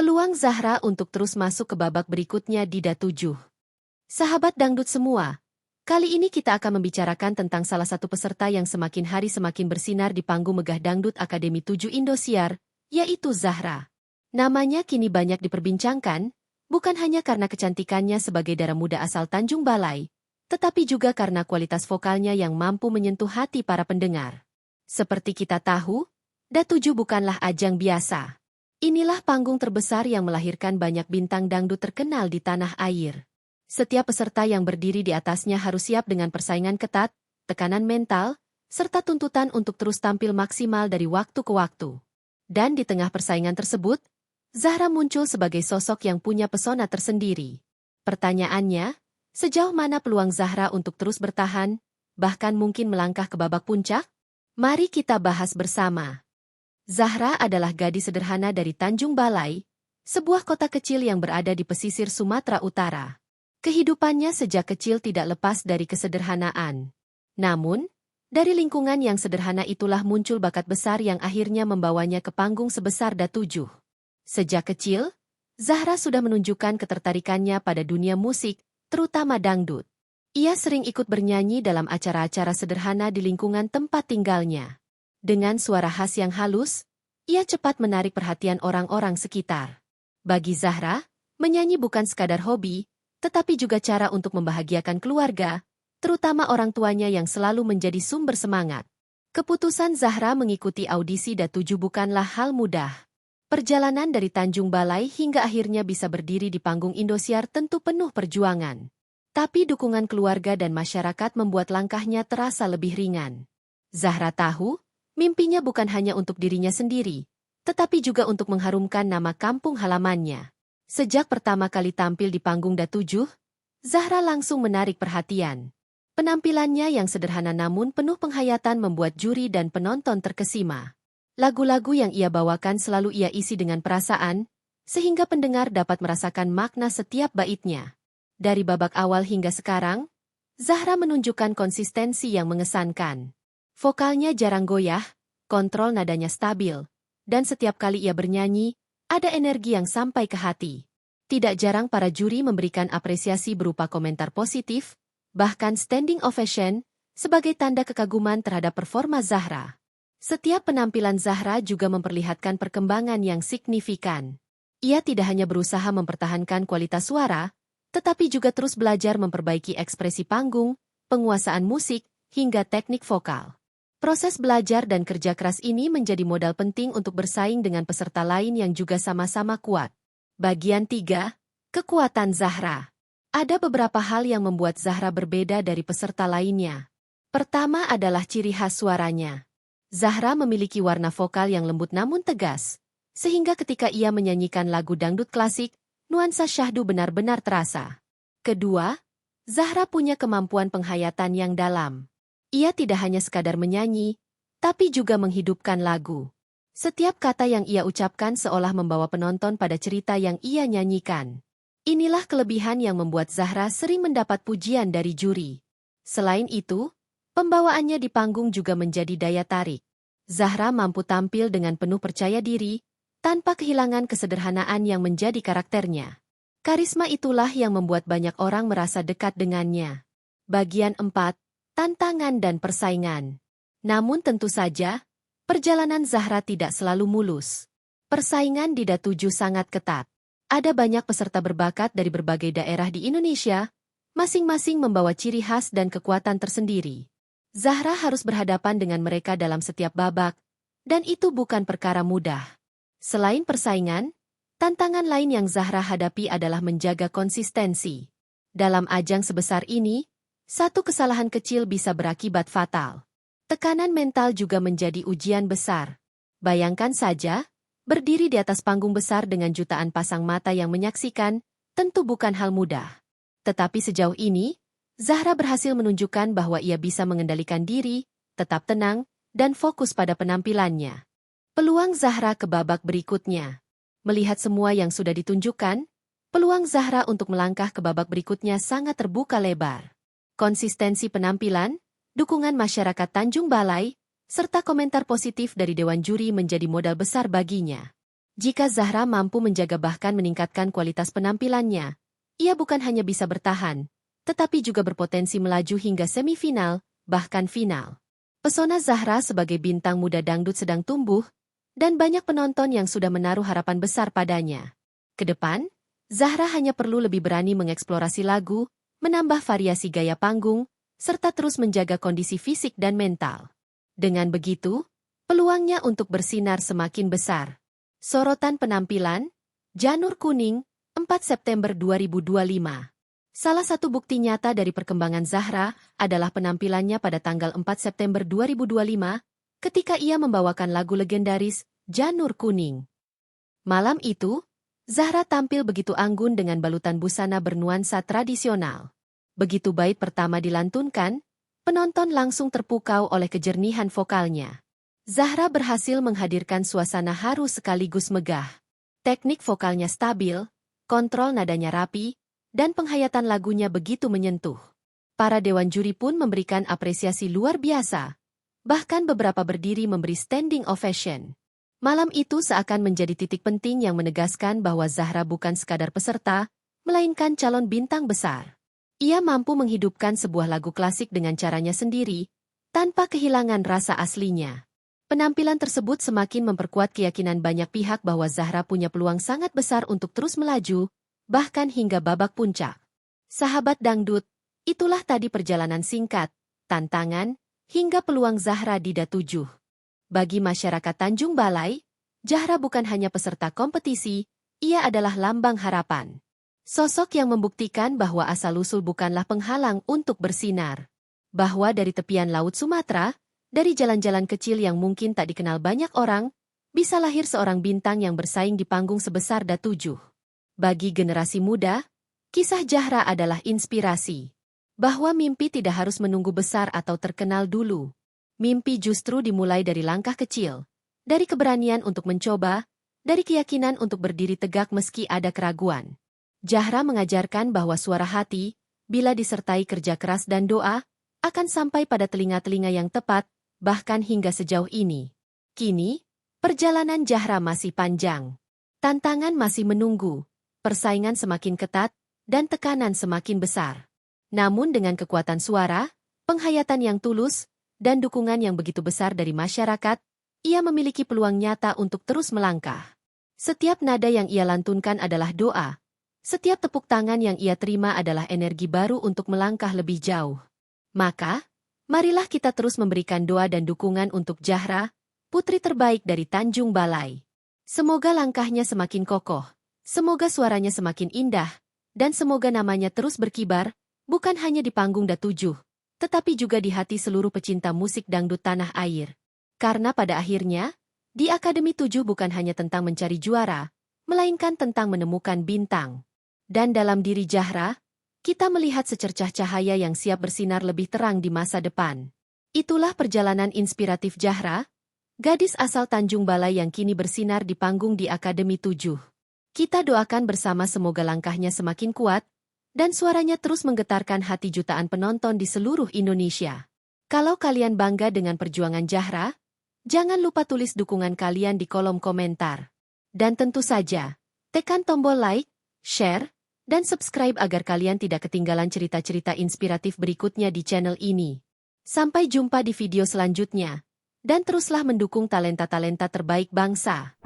Peluang Zahra untuk terus masuk ke babak berikutnya di DA7. Sahabat dangdut semua, kali ini kita akan membicarakan tentang salah satu peserta yang semakin hari semakin bersinar di panggung megah Dangdut Akademi 7 Indosiar, yaitu Zahra. Namanya kini banyak diperbincangkan, bukan hanya karena kecantikannya sebagai darah muda asal Tanjung Balai, tetapi juga karena kualitas vokalnya yang mampu menyentuh hati para pendengar. Seperti kita tahu, DA7 bukanlah ajang biasa. Inilah panggung terbesar yang melahirkan banyak bintang dangdut terkenal di tanah air. Setiap peserta yang berdiri di atasnya harus siap dengan persaingan ketat, tekanan mental, serta tuntutan untuk terus tampil maksimal dari waktu ke waktu. Dan di tengah persaingan tersebut, Zahra muncul sebagai sosok yang punya pesona tersendiri. Pertanyaannya, sejauh mana peluang Zahra untuk terus bertahan, bahkan mungkin melangkah ke babak puncak? Mari kita bahas bersama. Zahra adalah gadis sederhana dari Tanjung Balai, sebuah kota kecil yang berada di pesisir Sumatera Utara. Kehidupannya sejak kecil tidak lepas dari kesederhanaan. Namun, dari lingkungan yang sederhana itulah muncul bakat besar yang akhirnya membawanya ke panggung sebesar DA7. Sejak kecil, Zahra sudah menunjukkan ketertarikannya pada dunia musik, terutama dangdut. Ia sering ikut bernyanyi dalam acara-acara sederhana di lingkungan tempat tinggalnya. Dengan suara khas yang halus, ia cepat menarik perhatian orang-orang sekitar. Bagi Zahra, menyanyi bukan sekadar hobi, tetapi juga cara untuk membahagiakan keluarga, terutama orang tuanya yang selalu menjadi sumber semangat. Keputusan Zahra mengikuti audisi DA7 bukanlah hal mudah. Perjalanan dari Tanjung Balai hingga akhirnya bisa berdiri di panggung Indosiar tentu penuh perjuangan. Tapi dukungan keluarga dan masyarakat membuat langkahnya terasa lebih ringan. Zahra tahu, mimpinya bukan hanya untuk dirinya sendiri, tetapi juga untuk mengharumkan nama kampung halamannya. Sejak pertama kali tampil di panggung DA7, Zahra langsung menarik perhatian. Penampilannya yang sederhana namun penuh penghayatan membuat juri dan penonton terkesima. Lagu-lagu yang ia bawakan selalu ia isi dengan perasaan, sehingga pendengar dapat merasakan makna setiap baitnya. Dari babak awal hingga sekarang, Zahra menunjukkan konsistensi yang mengesankan. Vokalnya jarang goyah, kontrol nadanya stabil, dan setiap kali ia bernyanyi, ada energi yang sampai ke hati. Tidak jarang para juri memberikan apresiasi berupa komentar positif, bahkan standing ovation, sebagai tanda kekaguman terhadap performa Zahra. Setiap penampilan Zahra juga memperlihatkan perkembangan yang signifikan. Ia tidak hanya berusaha mempertahankan kualitas suara, tetapi juga terus belajar memperbaiki ekspresi panggung, penguasaan musik, hingga teknik vokal. Proses belajar dan kerja keras ini menjadi modal penting untuk bersaing dengan peserta lain yang juga sama-sama kuat. Bagian 3. Kekuatan Zahra. Ada beberapa hal yang membuat Zahra berbeda dari peserta lainnya. Pertama adalah ciri khas suaranya. Zahra memiliki warna vokal yang lembut namun tegas, sehingga ketika ia menyanyikan lagu dangdut klasik, nuansa syahdu benar-benar terasa. Kedua, Zahra punya kemampuan penghayatan yang dalam. Ia tidak hanya sekadar menyanyi, tapi juga menghidupkan lagu. Setiap kata yang ia ucapkan seolah membawa penonton pada cerita yang ia nyanyikan. Inilah kelebihan yang membuat Zahra sering mendapat pujian dari juri. Selain itu, pembawaannya di panggung juga menjadi daya tarik. Zahra mampu tampil dengan penuh percaya diri, tanpa kehilangan kesederhanaan yang menjadi karakternya. Karisma itulah yang membuat banyak orang merasa dekat dengannya. Bagian 4. Tantangan dan persaingan. Namun tentu saja, perjalanan Zahra tidak selalu mulus. Persaingan di DA7 sangat ketat. Ada banyak peserta berbakat dari berbagai daerah di Indonesia, masing-masing membawa ciri khas dan kekuatan tersendiri. Zahra harus berhadapan dengan mereka dalam setiap babak, dan itu bukan perkara mudah. Selain persaingan, tantangan lain yang Zahra hadapi adalah menjaga konsistensi. Dalam ajang sebesar ini, satu kesalahan kecil bisa berakibat fatal. Tekanan mental juga menjadi ujian besar. Bayangkan saja, berdiri di atas panggung besar dengan jutaan pasang mata yang menyaksikan, tentu bukan hal mudah. Tetapi sejauh ini, Zahra berhasil menunjukkan bahwa ia bisa mengendalikan diri, tetap tenang, dan fokus pada penampilannya. Peluang Zahra ke babak berikutnya. Melihat semua yang sudah ditunjukkan, peluang Zahra untuk melangkah ke babak berikutnya sangat terbuka lebar. Konsistensi penampilan, dukungan masyarakat Tanjung Balai, serta komentar positif dari Dewan Juri menjadi modal besar baginya. Jika Zahra mampu menjaga bahkan meningkatkan kualitas penampilannya, ia bukan hanya bisa bertahan, tetapi juga berpotensi melaju hingga semifinal, bahkan final. Pesona Zahra sebagai bintang muda dangdut sedang tumbuh, dan banyak penonton yang sudah menaruh harapan besar padanya. Kedepan, Zahra hanya perlu lebih berani mengeksplorasi lagu, menambah variasi gaya panggung, serta terus menjaga kondisi fisik dan mental. Dengan begitu, peluangnya untuk bersinar semakin besar. Sorotan penampilan, Janur Kuning, 4 September 2025. Salah satu bukti nyata dari perkembangan Zahra adalah penampilannya pada tanggal 4 September 2025, ketika ia membawakan lagu legendaris, Janur Kuning. Malam itu, Zahra tampil begitu anggun dengan balutan busana bernuansa tradisional. Begitu bait pertama dilantunkan, penonton langsung terpukau oleh kejernihan vokalnya. Zahra berhasil menghadirkan suasana haru sekaligus megah. Teknik vokalnya stabil, kontrol nadanya rapi, dan penghayatan lagunya begitu menyentuh. Para dewan juri pun memberikan apresiasi luar biasa. Bahkan beberapa berdiri memberi standing ovation. Malam itu seakan menjadi titik penting yang menegaskan bahwa Zahra bukan sekadar peserta, melainkan calon bintang besar. Ia mampu menghidupkan sebuah lagu klasik dengan caranya sendiri, tanpa kehilangan rasa aslinya. Penampilan tersebut semakin memperkuat keyakinan banyak pihak bahwa Zahra punya peluang sangat besar untuk terus melaju, bahkan hingga babak puncak. Sahabat dangdut, itulah tadi perjalanan singkat, tantangan, hingga peluang Zahra di D7. Bagi masyarakat Tanjung Balai, Zahra bukan hanya peserta kompetisi, ia adalah lambang harapan. Sosok yang membuktikan bahwa asal-usul bukanlah penghalang untuk bersinar. Bahwa dari tepian Laut Sumatera, dari jalan-jalan kecil yang mungkin tak dikenal banyak orang, bisa lahir seorang bintang yang bersaing di panggung sebesar D7. Bagi generasi muda, kisah Zahra adalah inspirasi. Bahwa mimpi tidak harus menunggu besar atau terkenal dulu. Mimpi justru dimulai dari langkah kecil, dari keberanian untuk mencoba, dari keyakinan untuk berdiri tegak meski ada keraguan. Zahra mengajarkan bahwa suara hati, bila disertai kerja keras dan doa, akan sampai pada telinga-telinga yang tepat, bahkan hingga sejauh ini. Kini, perjalanan Zahra masih panjang. Tantangan masih menunggu, persaingan semakin ketat, dan tekanan semakin besar. Namun dengan kekuatan suara, penghayatan yang tulus, dan dukungan yang begitu besar dari masyarakat, ia memiliki peluang nyata untuk terus melangkah. Setiap nada yang ia lantunkan adalah doa. Setiap tepuk tangan yang ia terima adalah energi baru untuk melangkah lebih jauh. Maka, marilah kita terus memberikan doa dan dukungan untuk Zahra, putri terbaik dari Tanjung Balai. Semoga langkahnya semakin kokoh, semoga suaranya semakin indah, dan semoga namanya terus berkibar, bukan hanya di panggung D7, tetapi juga di hati seluruh pecinta musik dangdut tanah air. Karena pada akhirnya, di Akademi 7 bukan hanya tentang mencari juara, melainkan tentang menemukan bintang. Dan dalam diri Zahra, kita melihat secercah cahaya yang siap bersinar lebih terang di masa depan. Itulah perjalanan inspiratif Zahra, gadis asal Tanjung Balai yang kini bersinar di panggung di Akademi 7. Kita doakan bersama semoga langkahnya semakin kuat, dan suaranya terus menggetarkan hati jutaan penonton di seluruh Indonesia. Kalau kalian bangga dengan perjuangan Zahra, jangan lupa tulis dukungan kalian di kolom komentar. Dan tentu saja, tekan tombol like, share, dan subscribe agar kalian tidak ketinggalan cerita-cerita inspiratif berikutnya di channel ini. Sampai jumpa di video selanjutnya. Dan teruslah mendukung talenta-talenta terbaik bangsa.